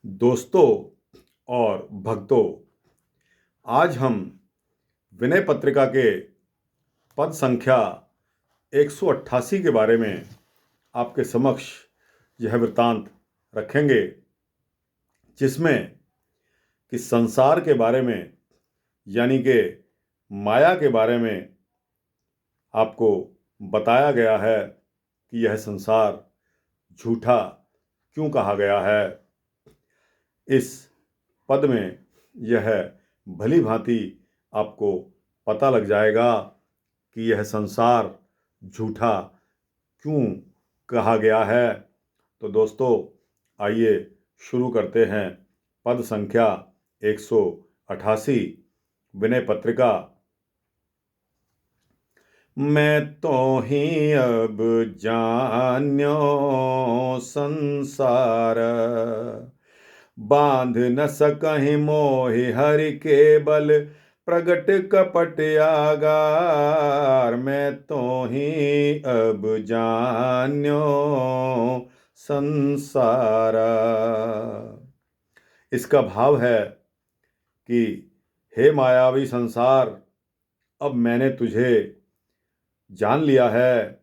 दोस्तों और भक्तों, आज हम विनय पत्रिका के पद संख्या 188 के बारे में आपके समक्ष यह वृत्तांत रखेंगे, जिसमें कि संसार के बारे में यानी कि माया के बारे में आपको बताया गया है कि यह संसार झूठा क्यों कहा गया है। इस पद में यह भली भांति आपको पता लग जाएगा कि यह संसार झूठा क्यों कहा गया है। तो दोस्तों, आइए शुरू करते हैं पद संख्या 188 विनय पत्रिका। मैं तो ही अब जान्यो संसार, बांध न सकहि मोहि हरि के बल, प्रगट कपट आगार। मैं तो ही अब जान्यो संसार। इसका भाव है कि हे मायावी संसार, अब मैंने तुझे जान लिया है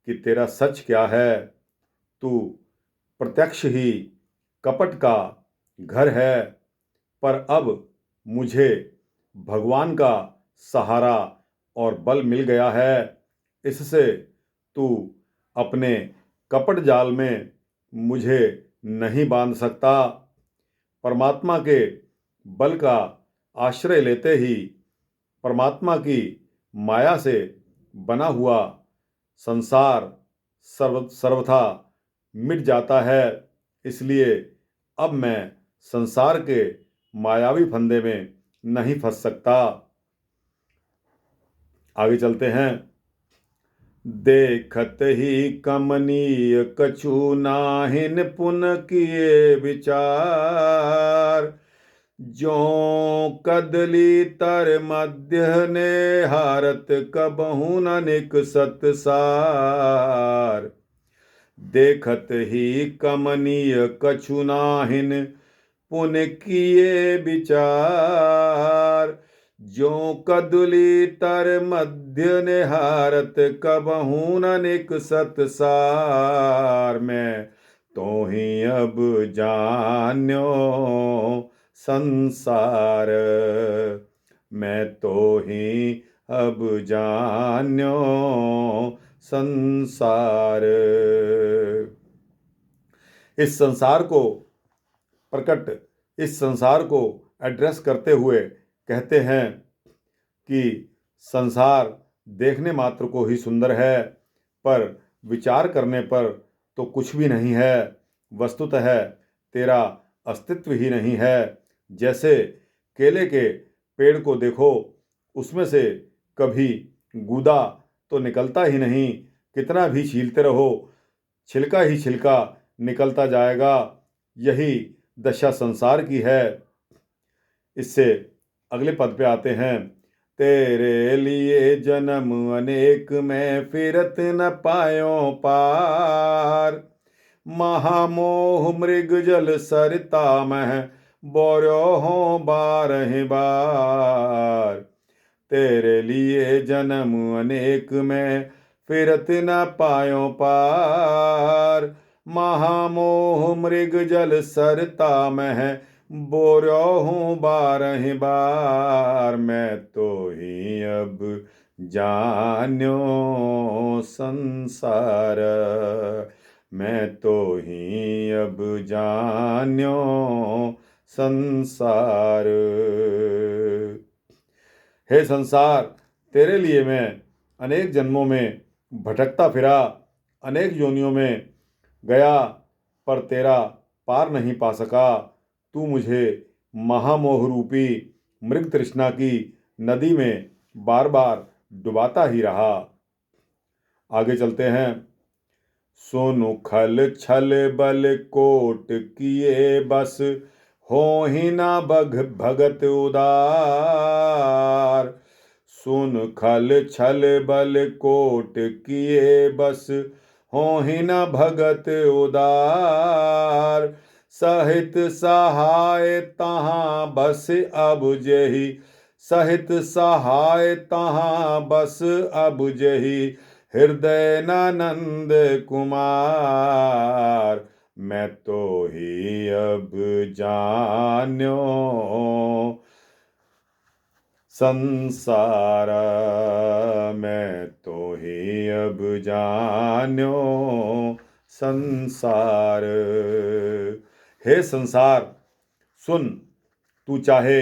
कि तेरा सच क्या है। तू प्रत्यक्ष ही कपट का घर है, पर अब मुझे भगवान का सहारा और बल मिल गया है। इससे तू अपने कपट जाल में मुझे नहीं बांध सकता। परमात्मा के बल का आश्रय लेते ही परमात्मा की माया से बना हुआ संसार सर्वथा मिट जाता है। इसलिए अब मैं संसार के मायावी फंदे में नहीं फंस सकता। आगे चलते हैं। देखत ही कमनीय कछु नाहिन पुन किए विचार, जो कदली तर मध्य ने हारत कबहु न निकसत सार। देखत ही कमनीय कछु नाहिन पुन किए विचार, जो कदली तर मध्य ने हारत कबहु न निकसत सार। मैं तो ही अब जान्यो संसार, मैं तो ही अब जान्यो संसार। इस संसार को इस संसार को एड्रेस करते हुए कहते हैं कि संसार देखने मात्र को ही सुंदर है, पर विचार करने पर तो कुछ भी नहीं है। वस्तुतः तेरा अस्तित्व ही नहीं है। जैसे केले के पेड़ को देखो, उसमें से कभी गूदा तो निकलता ही नहीं। कितना भी छीलते रहो, छिलका ही छिलका निकलता जाएगा। यही दशा संसार की है। इससे अगले पद पे आते हैं। तेरे लिए जन्म अनेक में फिरत न पायो पार, महामोह मृग जल सरिता मह बोर्यो हो बारह बार। तेरे लिए जन्म अनेक में फिरत न पायो पार, महामोह मृग जल सरता मह बोर्यो हूँ बारह बार। मैं तो ही अब जान्यो संसार, मैं तो ही अब जान्यो संसार। हे संसार, तेरे लिए मैं अनेक जन्मों में भटकता फिरा, अनेक योनियों में गया, पर तेरा पार नहीं पा सका। तू मुझे महामोह रूपी मृग तृष्णा की नदी में बार बार डुबाता ही रहा। आगे चलते हैं। सोनु खल छल बल कोट किए बस, हो ही ना भगत उदार। सुन खल छल बल कोट किए बस, हो ही न भगत उदार। सहित सहाय तहाँ बस अब जेहि, सहित सहाय तहाँ बस अब जेहि, हृदय नंद कुमार। मैं तो ही अब जान्यो संसार, मैं तो ही अब जान्यो संसार। हे संसार सुन, तू चाहे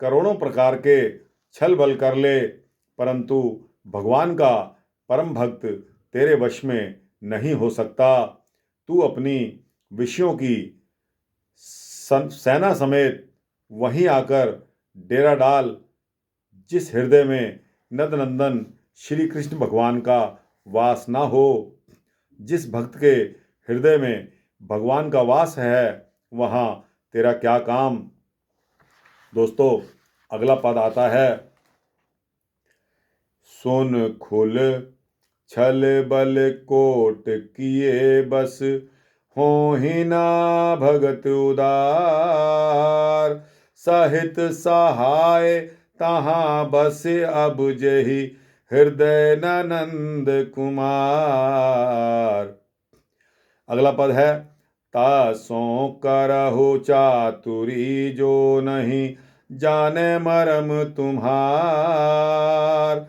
करोड़ों प्रकार के छल बल कर ले, परंतु भगवान का परम भक्त तेरे वश में नहीं हो सकता। तू अपनी विषयों की सेना समेत वहीं आकर डेरा डाल, जिस हृदय में नंदनंदन श्री कृष्ण भगवान का वास ना हो। जिस भक्त के हृदय में भगवान का वास है, वहाँ तेरा क्या काम। दोस्तों, अगला पद आता है, सुन खुल छल बल कोट किए बस, होहि ना भगत उदार। सहित सहाय तहाँ बस अब जेहि, हृदय नंद कुमार। अगला पद है, तासों करहु चातुरी जो नहीं, जाने मरम तुम्हार।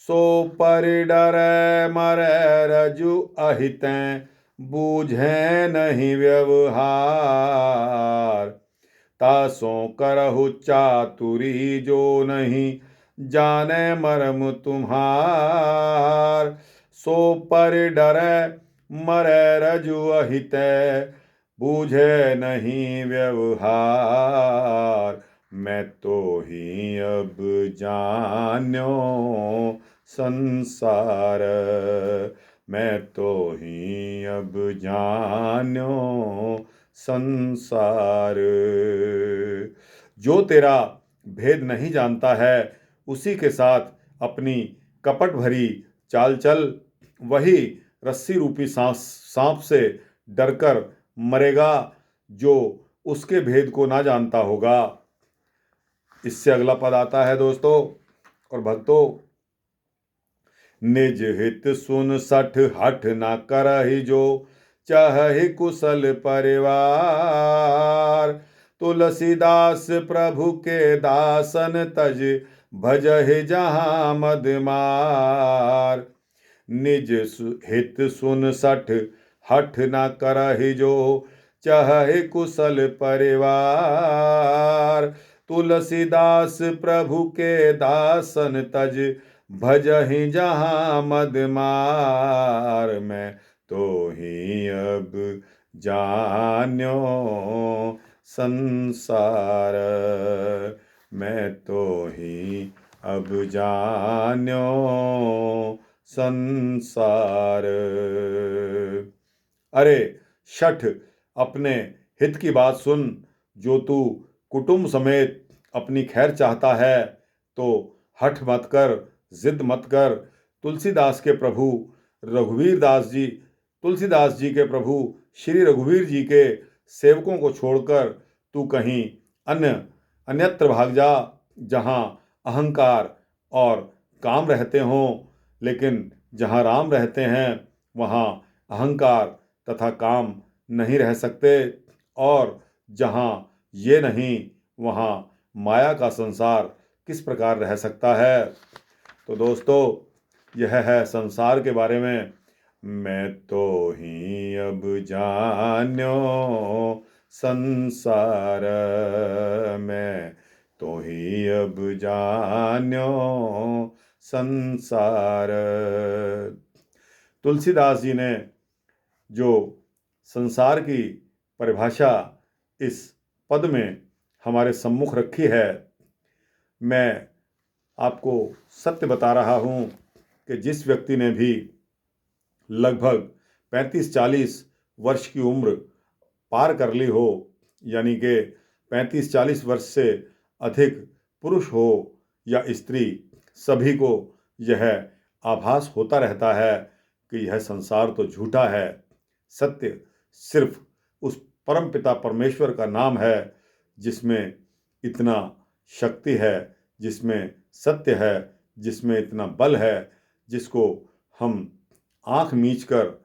सो पर डरे मरे रजु अहितें, बूझे नहीं व्यवहार। तासों करहु चातुरी जो नहीं, जाने मरम तुम्हार। सो पर डरे मरे रजु अहिते, बूझे नहीं व्यवहार। मैं तो ही अब जान्यो संसार, मैं तो ही अब जान्यो संसार। जो तेरा भेद नहीं जानता है, उसी के साथ अपनी कपट भरी चाल चल, वही रस्सी रूपी सांप से डरकर मरेगा, जो उसके भेद को ना जानता होगा। इससे अगला पद आता है दोस्तों और भक्तों, निज हित सुन सठ हठ ना करहि जो, चाहे कुशल परिवार। तुलसीदास प्रभु के दासन तज, भजहि जहाँ मद मार। निज हित सुन सठ हठ न करहि जो, चाहे कुशल परिवार। तुलसीदास प्रभु के दासन तज, भजहि जहाँ मद मार। मैं तो ही अब जान्यो संसार, मैं तो ही अब जान्यो संसार। अरे शठ, अपने हित की बात सुन। जो तू कुटुंब समेत अपनी खैर चाहता है, तो हठ मत कर, जिद मत कर। तुलसीदास के प्रभु तुलसीदास जी के प्रभु श्री रघुवीर जी के सेवकों को छोड़कर तू कहीं अन्यत्र भाग जा, जहाँ अहंकार और काम रहते हों। लेकिन जहाँ राम रहते हैं, वहाँ अहंकार तथा काम नहीं रह सकते, और जहाँ ये नहीं, वहाँ माया का संसार किस प्रकार रह सकता है। तो दोस्तों, यह है संसार के बारे में। मैं तो ही अब जान्यो संसार, मैं तो ही अब जान्यो संसार। तुलसीदास जी ने जो संसार की परिभाषा इस पद में हमारे सम्मुख रखी है, मैं आपको सत्य बता रहा हूँ कि जिस व्यक्ति ने भी लगभग 35-40 वर्ष की उम्र पार कर ली हो, यानी कि 35-40 वर्ष से अधिक पुरुष हो या स्त्री, सभी को यह आभास होता रहता है कि यह संसार तो झूठा है। सत्य सिर्फ उस परमपिता परमेश्वर का नाम है, जिसमें इतना शक्ति है, जिसमें सत्य है, जिसमें इतना बल है, जिसको हम आँख मीचकर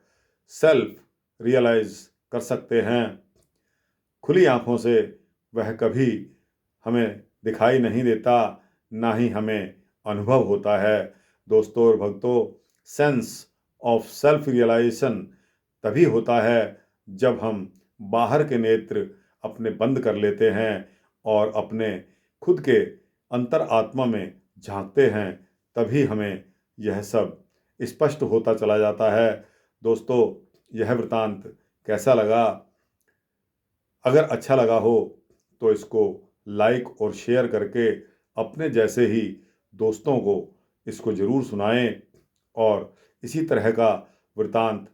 सेल्फ रियलाइज कर सकते हैं। खुली आँखों से वह कभी हमें दिखाई नहीं देता, ना ही हमें अनुभव होता है। दोस्तों और भक्तों, सेंस ऑफ सेल्फ रियलाइजेशन तभी होता है जब हम बाहर के नेत्र अपने बंद कर लेते हैं और अपने खुद के अंतर आत्मा में झांकते हैं। तभी हमें यह सब स्पष्ट होता चला जाता है। दोस्तों, यह वृतांत कैसा लगा? अगर अच्छा लगा हो तो इसको लाइक और शेयर करके अपने जैसे ही दोस्तों को इसको ज़रूर सुनाएं और इसी तरह का वृतांत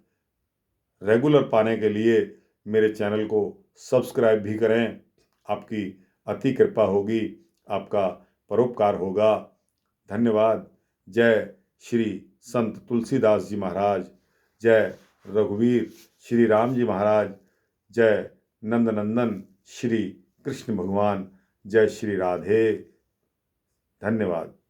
रेगुलर पाने के लिए मेरे चैनल को सब्सक्राइब भी करें। आपकी अति कृपा होगी, आपका परोपकार होगा। धन्यवाद। जय श्री संत तुलसीदास जी महाराज, जय रघुवीर श्री राम जी महाराज, जय नंदनंदन श्री कृष्ण भगवान, जय श्री राधे। धन्यवाद।